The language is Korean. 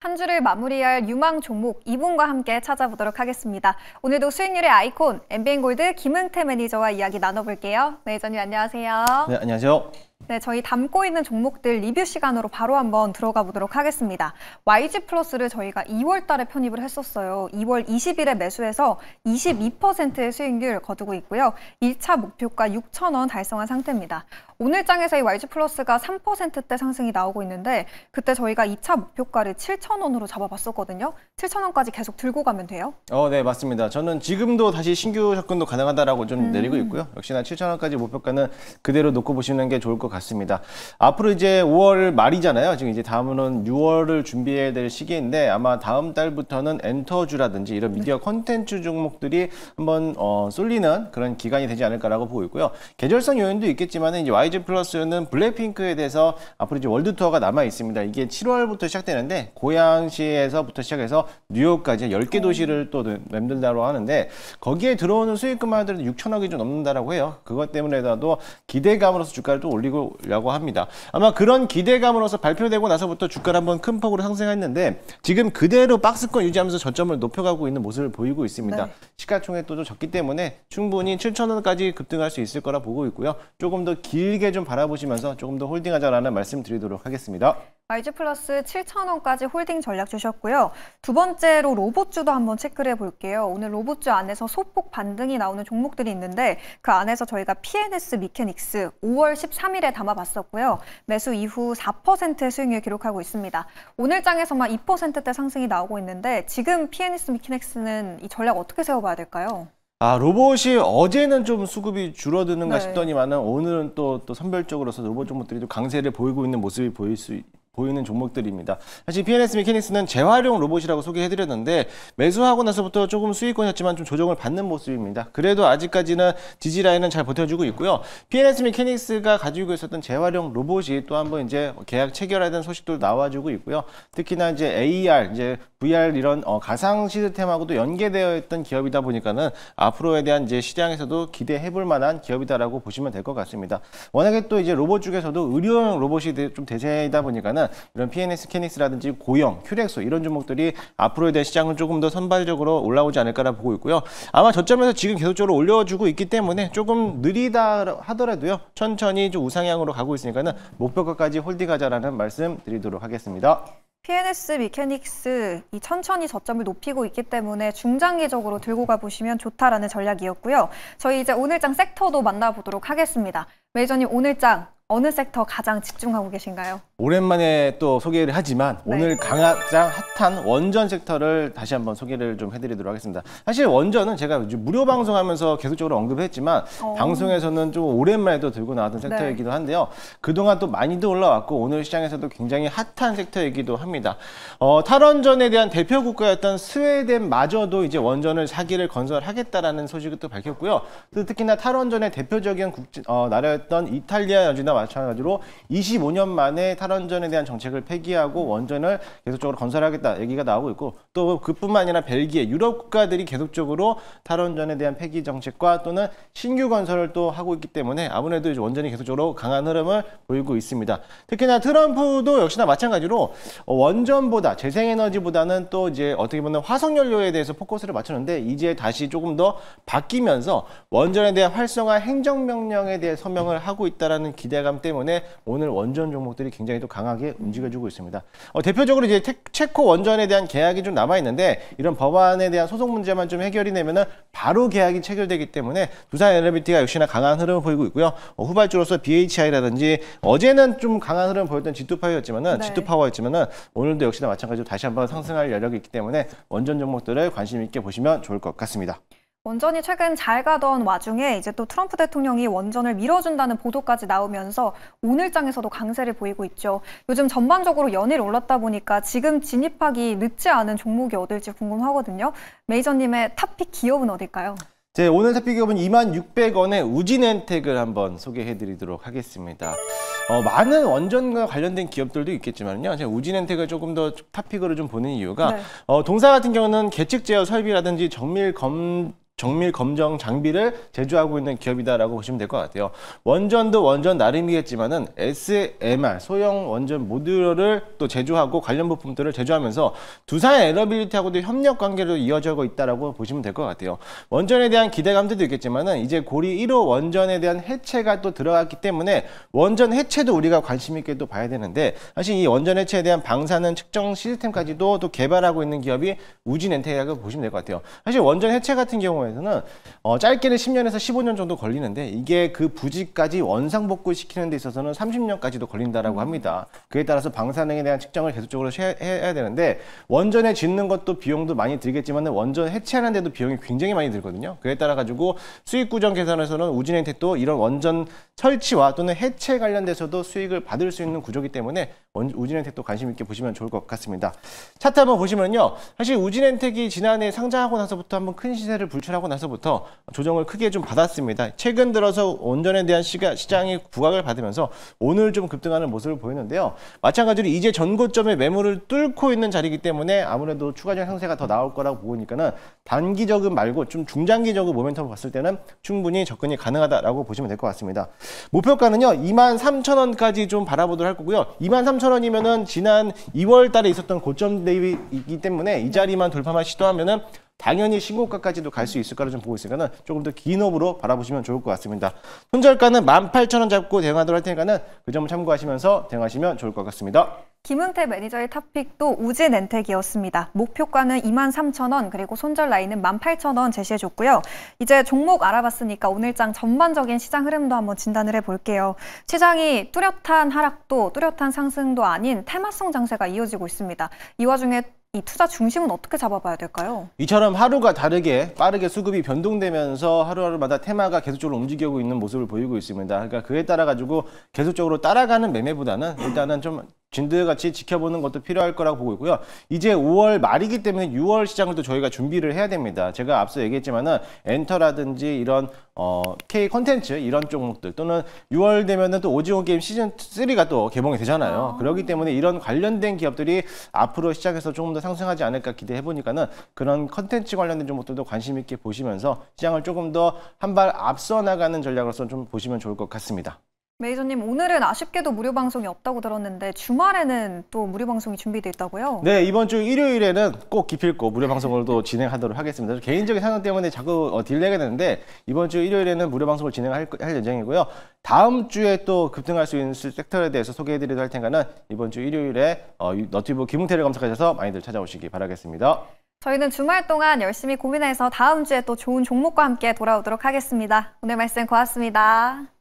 한 주를 마무리할 유망 종목 이분과 함께 찾아보도록 하겠습니다. 오늘도 수익률의 아이콘 MBN골드 김응태 매니저와 이야기 나눠볼게요. 매니저님 안녕하세요. 네, 안녕하세요. 네, 저희 담고 있는 종목들 리뷰 시간으로 바로 한번 들어가 보도록 하겠습니다. YG플러스를 저희가 2월 달에 편입을 했었어요. 2월 20일에 매수해서 22%의 수익률 거두고 있고요. 1차 목표가 6,000원 달성한 상태입니다. 오늘 장에서 이 YG플러스가 3%대 상승이 나오고 있는데 그때 저희가 2차 목표가를 7,000원으로 잡아봤었거든요. 7,000원까지 계속 들고 가면 돼요? 네, 맞습니다. 저는 지금도 다시 신규 접근도 가능하다라고 좀 내리고 있고요. 역시나 7,000원까지 목표가는 그대로 놓고 보시는 게 좋을 것 같습니다. 앞으로 이제 5월 말이잖아요. 지금 이제 다음은 6월을 준비해야 될 시기인데 아마 다음 달부터는 엔터주라든지 이런 미디어 콘텐츠 종목들이 한번 쏠리는 그런 기간이 되지 않을까라고 보고 있고요. 계절성 요인도 있겠지만 이제 YG플러스는 블랙핑크에 대해서 앞으로 이제 월드 투어가 남아 있습니다. 이게 7월부터 시작되는데 고양시에서부터 시작해서 뉴욕까지 10개 도시를 또 맴돌다고 하는데 거기에 들어오는 수익금만 하더라도 6천억이 좀 넘는다라고 해요. 그것 때문에라도 기대감으로서 주가를 또 올리려고 합니다. 아마 그런 기대감으로서 발표되고 나서부터 주가를 한번 큰 폭으로 상승했는데 지금 그대로 박스권 유지하면서 저점을 높여가고 있는 모습을 보이고 있습니다. 네. 시가총액도 좀 적기 때문에 충분히 7,000원까지 급등할 수 있을 거라 보고 있고요. 조금 더 길게 좀 바라보시면서 조금 더 홀딩하자라는 말씀 드리도록 하겠습니다. YG플러스 7,000원까지 홀딩 전략 주셨고요. 두 번째로 로봇주도 한번 체크를 해볼게요. 오늘 로봇주 안에서 소폭 반등이 나오는 종목들이 있는데 그 안에서 저희가 PNS 미케닉스 5월 13일에 담아봤었고요. 매수 이후 4%의 수익률 기록하고 있습니다. 오늘 장에서만 2%대 상승이 나오고 있는데 지금 PNS 미케닉스는 이 전략 어떻게 세워봐야 될까요? 로봇이 어제는 좀 수급이 줄어드는가 네. 싶더니만은 오늘은 또 선별적으로서 로봇 종목들이 좀 강세를 보이고 있는 모습이 보이는 종목들입니다. 사실 PNS 미케닉스는 재활용 로봇이라고 소개해드렸는데 매수하고 나서부터 조금 수익권이었지만 좀 조정을 받는 모습입니다. 그래도 아직까지는 지지라인은 잘 버텨주고 있고요. PNS 미케닉스가 가지고 있었던 재활용 로봇이 또 한번 이제 계약 체결하는 소식도 나와주고 있고요. 특히나 이제 AR, 이제 VR 이런 가상 시스템하고도 연계되어 있던 기업이다 보니까는 앞으로에 대한 이제 시장에서도 기대해볼 만한 기업이다라고 보시면 될 것 같습니다. 워낙에 또 이제 로봇 중에서도 의료용 로봇이 좀 대세이다 보니까는 이런 PNS 미케닉스라든지 고영, 큐렉소 이런 종목들이 앞으로에 대한 시장은 조금 더 선발적으로 올라오지 않을까라 보고 있고요. 아마 저점에서 지금 계속적으로 올려주고 있기 때문에 조금 느리다 하더라도요. 천천히 좀 우상향으로 가고 있으니까는 목표가까지 홀딩하자라는 말씀 드리도록 하겠습니다. PNS 미케닉스 이 천천히 저점을 높이고 있기 때문에 중장기적으로 들고 가보시면 좋다라는 전략이었고요. 저희 이제 오늘장 섹터도 만나보도록 하겠습니다. 매니저님 오늘장 어느 섹터 가장 집중하고 계신가요? 오랜만에 또 소개를 하지만 네. 오늘 가장 핫한 원전 섹터를 다시 한번 소개를 좀 해드리도록 하겠습니다. 사실 원전은 제가 무료 방송하면서 계속적으로 언급을 했지만 방송에서는 좀 오랜만에 또 들고 나왔던 섹터이기도 한데요. 그동안 또 많이도 올라왔고 오늘 시장에서도 굉장히 핫한 섹터이기도 합니다. 탈원전에 대한 대표 국가였던 스웨덴마저도 이제 원전을 4기를 건설하겠다라는 소식을 또 밝혔고요. 또 특히나 탈원전의 대표적인 나라였던 이탈리아 여주나 마찬가지로 25년 만에 탈원전에 대한 정책을 폐기하고 원전을 계속적으로 건설하겠다 얘기가 나오고 있고 또 그뿐만 아니라 벨기에, 유럽 국가들이 계속적으로 탈원전에 대한 폐기 정책과 또는 신규 건설을 또 하고 있기 때문에 아무래도 이제 원전이 계속적으로 강한 흐름을 보이고 있습니다. 특히나 트럼프도 역시나 마찬가지로 원전보다 재생에너지보다는 또 이제 어떻게 보면 화석연료에 대해서 포커스를 맞췄는데 이제 다시 조금 더 바뀌면서 원전에 대한 활성화 행정명령에 대해 서명을 하고 있다라는 기대감 때문에 오늘 원전 종목들이 굉장히 또 강하게 움직여주고 있습니다. 대표적으로 이제 체코 원전에 대한 계약이 좀 남아 있는데 이런 법안에 대한 소송 문제만 좀 해결이 되면은 바로 계약이 체결되기 때문에 두산에너비티가 역시나 강한 흐름을 보이고 있고요. 후발주로서 BHI라든지 어제는 좀 강한 흐름을 보였던 G2파워였지만은 G2파워였지만은 오늘도 역시나 마찬가지로 다시 한번 상승할 여력이 있기 때문에 원전 종목들을 관심 있게 보시면 좋을 것 같습니다. 원전이 최근 잘 가던 와중에 이제 또 트럼프 대통령이 원전을 밀어준다는 보도까지 나오면서 오늘장에서도 강세를 보이고 있죠. 요즘 전반적으로 연일 올랐다 보니까 지금 진입하기 늦지 않은 종목이 어딜지 궁금하거든요. 매니저님의 탑픽 기업은 어딜까요? 오늘 탑픽 기업은 26,600원의 우진엔텍을 한번 소개해드리도록 하겠습니다. 많은 원전과 관련된 기업들도 있겠지만요. 제가 우진엔텍을 조금 더 탑픽으로 좀 보는 이유가 동사 같은 경우는 계측 제어 설비라든지 정밀 정밀 검정 장비를 제조하고 있는 기업이다라고 보시면 될 것 같아요. 원전도 원전 나름이겠지만은 SMR 소형 원전 모듈을 또 제조하고 관련 부품들을 제조하면서 두산 에너빌리티하고도 협력 관계로 이어지고 있다라고 보시면 될 것 같아요. 원전에 대한 기대감들도 있겠지만은 이제 고리 1호 원전에 대한 해체가 또 들어갔기 때문에 원전 해체도 우리가 관심 있게 또 봐야 되는데 사실 이 원전 해체에 대한 방사능 측정 시스템까지도 또 개발하고 있는 기업이 우진엔텍이라고 보시면 될 것 같아요. 사실 원전 해체 같은 경우에는 짧게는 10년에서 15년 정도 걸리는데 이게 그 부지까지 원상복구 시키는 데 있어서는 30년까지도 걸린다라고 합니다. 그에 따라서 방사능에 대한 측정을 계속적으로 해야 되는데 원전에 짓는 것도 비용도 많이 들겠지만 원전 해체하는 데도 비용이 굉장히 많이 들거든요. 그에 따라 가지고 수익 구정 계산에서는 우진엔텍도 이런 원전 설치와 또는 해체 관련돼서도 수익을 받을 수 있는 구조이기 때문에 우진엔텍도 관심 있게 보시면 좋을 것 같습니다. 차트 한번 보시면요. 사실 우진엔텍이 지난해 상장하고 나서부터 한번 큰 시세를 불출하고 나서부터 조정을 크게 좀 받았습니다. 최근 들어서 원전에 대한 시장이 부각을 받으면서 오늘 좀 급등하는 모습을 보이는데요. 마찬가지로 이제 전고점의 매물을 뚫고 있는 자리이기 때문에 아무래도 추가적인 상세가 더 나올 거라고 보니까는 단기적인 말고 좀 중장기적인 모멘텀을 봤을 때는 충분히 접근이 가능하다라고 보시면 될 것 같습니다. 목표가는요 23,000원까지 좀 바라보도록 할 거고요. 23,000원이면은 지난 2월 달에 있었던 고점 대비이기 때문에 이 자리만 돌파만 시도하면은 당연히 신고가까지도 갈 수 있을 거라 좀 보고 있으니까는 조금 더 긴 호흡으로 바라보시면 좋을 것 같습니다. 손절가는 18,000원 잡고 대응하도록 할 테니까는 그 점을 참고하시면서 대응하시면 좋을 것 같습니다. 김은태 매니저의 탑픽도 우진엔텍이었습니다. 목표가는 23,000원 그리고 손절 라인은 18,000원 제시해줬고요. 이제 종목 알아봤으니까 오늘장 전반적인 시장 흐름도 한번 진단을 해볼게요. 시장이 뚜렷한 하락도 뚜렷한 상승도 아닌 테마성 장세가 이어지고 있습니다. 이 와중에 이 투자 중심은 어떻게 잡아봐야 될까요? 이처럼 하루가 다르게 빠르게 수급이 변동되면서 하루하루마다 테마가 계속적으로 움직이고 있는 모습을 보이고 있습니다. 그러니까 그에 따라 가지고 계속적으로 따라가는 매매보다는 일단은 좀 진드같이 지켜보는 것도 필요할 거라고 보고 있고요. 이제 5월 말이기 때문에 6월 시장을 또 저희가 준비를 해야 됩니다. 제가 앞서 얘기했지만은 엔터라든지 이런 K 콘텐츠 이런 종목들 또는 6월 되면은 또 오징어 게임 시즌 3가 또 개봉이 되잖아요. 그렇기 때문에 이런 관련된 기업들이 앞으로 시장에서 조금 더 상승하지 않을까 기대해 보니까는 그런 콘텐츠 관련된 종목들도 관심 있게 보시면서 시장을 조금 더 한 발 앞서 나가는 전략으로서 좀 보시면 좋을 것 같습니다. 매니저님, 오늘은 아쉽게도 무료 방송이 없다고 들었는데 주말에는 또 무료 방송이 준비돼 있다고요? 네, 이번 주 일요일에는 꼭 기필코 무료 방송을 또 진행하도록 하겠습니다. 개인적인 상황 때문에 자꾸 딜레이가 되는데 이번 주 일요일에는 무료 방송을 진행할 예정이고요. 다음 주에 또 급등할 수 있는 섹터에 대해서 소개해드리도록 할 테니까는 이번 주 일요일에 너튜브 김웅태를 검색하셔서 많이들 찾아오시기 바라겠습니다. 저희는 주말 동안 열심히 고민해서 다음 주에 또 좋은 종목과 함께 돌아오도록 하겠습니다. 오늘 말씀 고맙습니다.